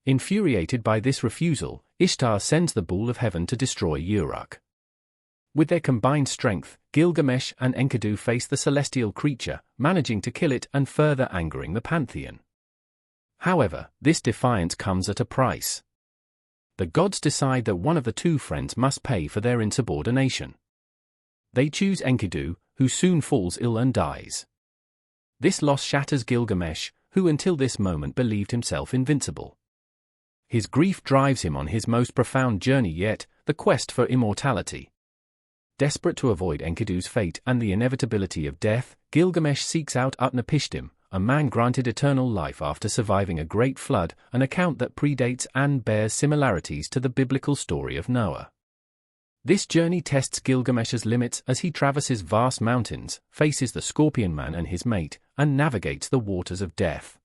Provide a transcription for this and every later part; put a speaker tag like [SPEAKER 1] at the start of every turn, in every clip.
[SPEAKER 1] Infuriated by this refusal, Ishtar sends the Bull of Heaven to destroy Uruk. With their combined strength, Gilgamesh and Enkidu face the celestial creature, managing to kill it and further angering the pantheon. However, this defiance comes at a price. The gods decide that one of the two friends must pay for their insubordination. They choose Enkidu, who soon falls ill and dies. This loss shatters Gilgamesh, who until this moment believed himself invincible. His grief drives him on his most profound journey yet, the quest for immortality. Desperate to avoid Enkidu's fate and the inevitability of death, Gilgamesh seeks out Utnapishtim, a man granted eternal life after surviving a great flood, an account that predates and bears similarities to the biblical story of Noah. This journey tests Gilgamesh's limits as he traverses vast mountains, faces the Scorpion Man and his mate, and navigates the waters of death.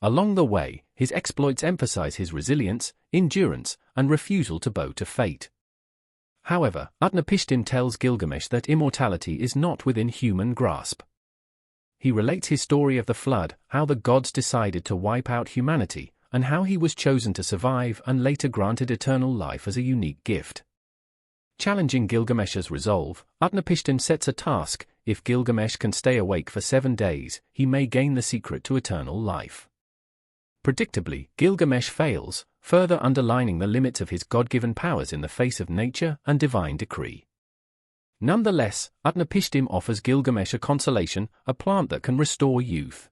[SPEAKER 1] Along the way, his exploits emphasize his resilience, endurance, and refusal to bow to fate. However, Utnapishtim tells Gilgamesh that immortality is not within human grasp. He relates his story of the flood, how the gods decided to wipe out humanity, and how he was chosen to survive and later granted eternal life as a unique gift. Challenging Gilgamesh's resolve, Utnapishtim sets a task: if Gilgamesh can stay awake for 7 days, he may gain the secret to eternal life. Predictably, Gilgamesh fails, further underlining the limits of his God-given powers in the face of nature and divine decree. Nonetheless, Utnapishtim offers Gilgamesh a consolation, a plant that can restore youth.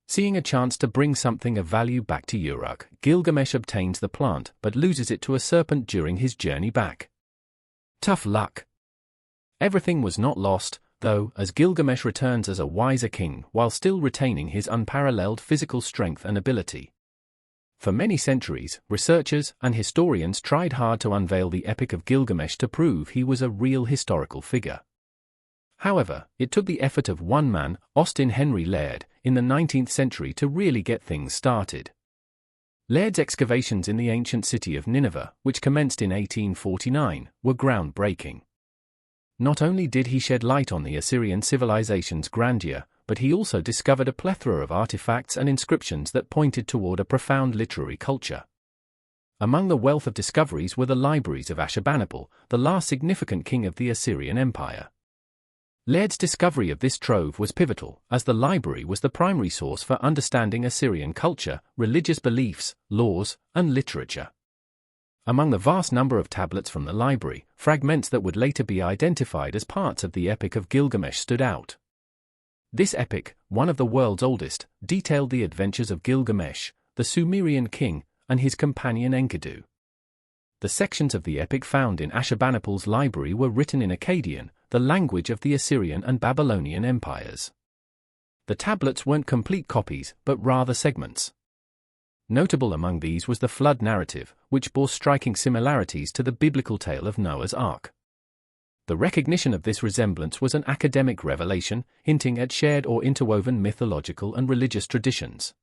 [SPEAKER 1] Seeing a chance to bring something of value back to Uruk, Gilgamesh obtains the plant but loses it to a serpent during his journey back. Tough luck. Everything was not lost, though, as Gilgamesh returns as a wiser king while still retaining his unparalleled physical strength and ability. For many centuries, researchers and historians tried hard to unveil the Epic of Gilgamesh to prove he was a real historical figure. However, it took the effort of one man, Austin Henry Laird, in the 19th century to really get things started. Laird's excavations in the ancient city of Nineveh, which commenced in 1849, were groundbreaking. Not only did he shed light on the Assyrian civilization's grandeur, but he also discovered a plethora of artifacts and inscriptions that pointed toward a profound literary culture. Among the wealth of discoveries were the libraries of Ashurbanipal, the last significant king of the Assyrian Empire. Laird's discovery of this trove was pivotal, as the library was the primary source for understanding Assyrian culture, religious beliefs, laws, and literature. Among the vast number of tablets from the library, fragments that would later be identified as parts of the Epic of Gilgamesh stood out. This epic, one of the world's oldest, detailed the adventures of Gilgamesh, the Sumerian king, and his companion Enkidu. The sections of the epic found in Ashurbanipal's library were written in Akkadian, the language of the Assyrian and Babylonian empires. The tablets weren't complete copies, but rather segments. Notable among these was the flood narrative, which bore striking similarities to the biblical tale of Noah's Ark. The recognition of this resemblance was an academic revelation, hinting at shared or interwoven mythological and religious traditions.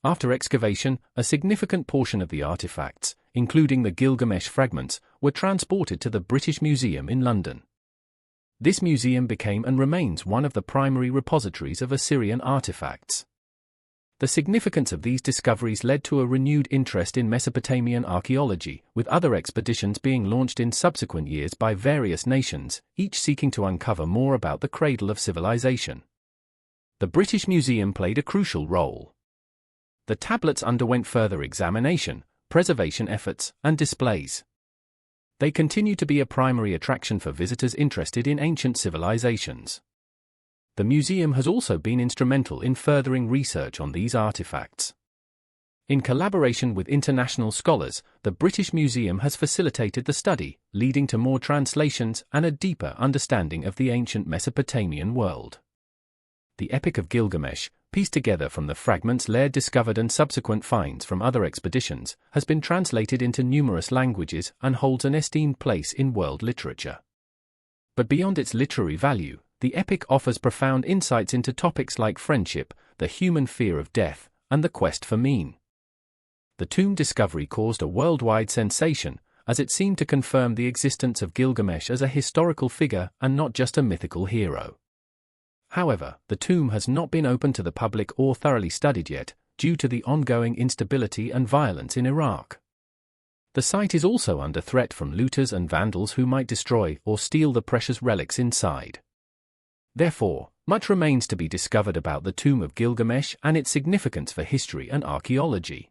[SPEAKER 1] After excavation, a significant portion of the artifacts, including the Gilgamesh fragments, were transported to the British Museum in London. This museum became and remains one of the primary repositories of Assyrian artifacts. The significance of these discoveries led to a renewed interest in Mesopotamian archaeology, with other expeditions being launched in subsequent years by various nations, each seeking to uncover more about the cradle of civilization. The British Museum played a crucial role. The tablets underwent further examination, preservation efforts, and displays. They continue to be a primary attraction for visitors interested in ancient civilizations. The museum has also been instrumental in furthering research on these artifacts. In collaboration with international scholars, the British Museum has facilitated the study, leading to more translations and a deeper understanding of the ancient Mesopotamian world. The Epic of Gilgamesh, pieced together from the fragments Laird discovered and subsequent finds from other expeditions, has been translated into numerous languages and holds an esteemed place in world literature. But beyond its literary value, the epic offers profound insights into topics like friendship, the human fear of death, and the quest for meaning. The tomb discovery caused a worldwide sensation, as it seemed to confirm the existence of Gilgamesh as a historical figure and not just a mythical hero. However, the tomb has not been open to the public or thoroughly studied yet, due to the ongoing instability and violence in Iraq. The site is also under threat from looters and vandals who might destroy or steal the precious relics inside. Therefore, much remains to be discovered about the tomb of Gilgamesh and its significance for history and archaeology.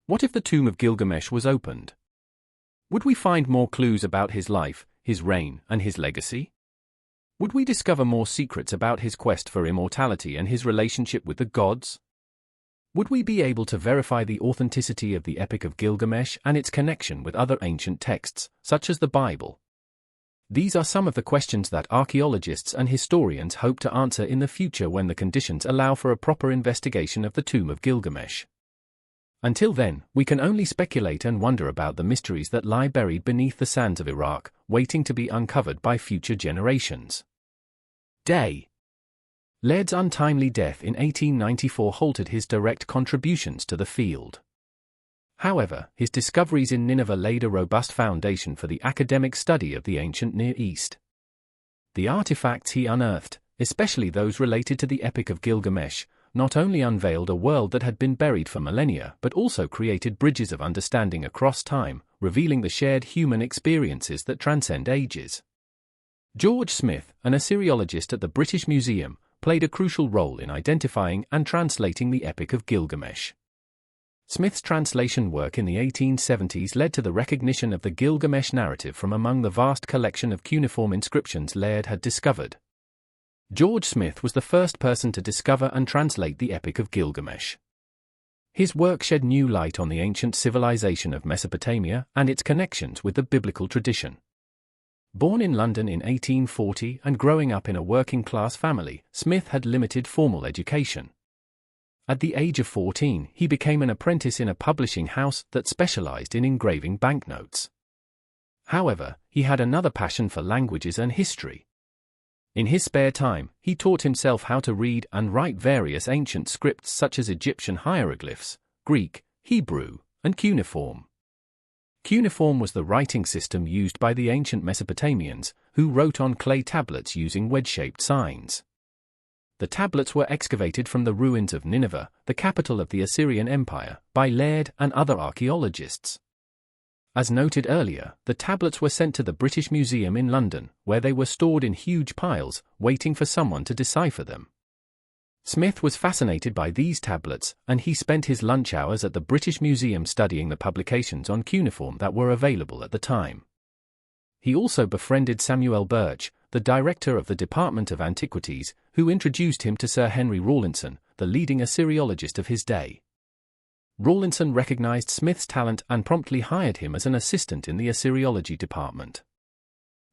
[SPEAKER 1] What if the tomb of Gilgamesh was opened? Would we find more clues about his life, his reign, and his legacy? Would we discover more secrets about his quest for immortality and his relationship with the gods? Would we be able to verify the authenticity of the Epic of Gilgamesh and its connection with other ancient texts, such as the Bible? These are some of the questions that archaeologists and historians hope to answer in the future when the conditions allow for a proper investigation of the tomb of Gilgamesh. Until then, we can only speculate and wonder about the mysteries that lie buried beneath the sands of Iraq, waiting to be uncovered by future generations. Day. Laird's untimely death in 1894 halted his direct contributions to the field. However, his discoveries in Nineveh laid a robust foundation for the academic study of the ancient Near East. The artifacts he unearthed, especially those related to the Epic of Gilgamesh, not only unveiled a world that had been buried for millennia but also created bridges of understanding across time, revealing the shared human experiences that transcend ages. George Smith, an Assyriologist at the British Museum, played a crucial role in identifying and translating the Epic of Gilgamesh. Smith's translation work in the 1870s led to the recognition of the Gilgamesh narrative from among the vast collection of cuneiform inscriptions Laird had discovered. George Smith was the first person to discover and translate the Epic of Gilgamesh. His work shed new light on the ancient civilization of Mesopotamia and its connections with the biblical tradition. Born in London in 1840 and growing up in a working-class family, Smith had limited formal education. At the age of 14, he became an apprentice in a publishing house that specialized in engraving banknotes. However, he had another passion for languages and history. In his spare time, he taught himself how to read and write various ancient scripts such as Egyptian hieroglyphs, Greek, Hebrew, and cuneiform. Cuneiform was the writing system used by the ancient Mesopotamians, who wrote on clay tablets using wedge-shaped signs. The tablets were excavated from the ruins of Nineveh, the capital of the Assyrian Empire, by Laird and other archaeologists. As noted earlier, the tablets were sent to the British Museum in London, where they were stored in huge piles, waiting for someone to decipher them. Smith was fascinated by these tablets, and he spent his lunch hours at the British Museum studying the publications on cuneiform that were available at the time. He also befriended Samuel Birch, the director of the Department of Antiquities, who introduced him to Sir Henry Rawlinson, the leading Assyriologist of his day. Rawlinson recognized Smith's talent and promptly hired him as an assistant in the Assyriology department.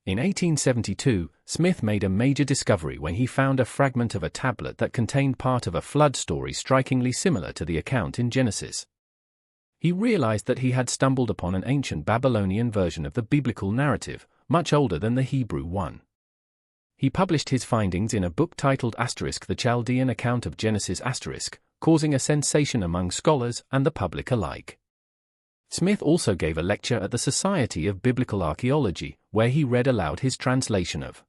[SPEAKER 1] In 1872, Smith made a major discovery when he found a fragment of a tablet that contained part of a flood story strikingly similar to the account in Genesis. He realized that he had stumbled upon an ancient Babylonian version of the biblical narrative, much older than the Hebrew one. He published his findings in a book titled The Chaldean Account of Genesis *, causing a sensation among scholars and the public alike. Smith also gave a lecture at the Society of Biblical Archaeology, where he read aloud his translation of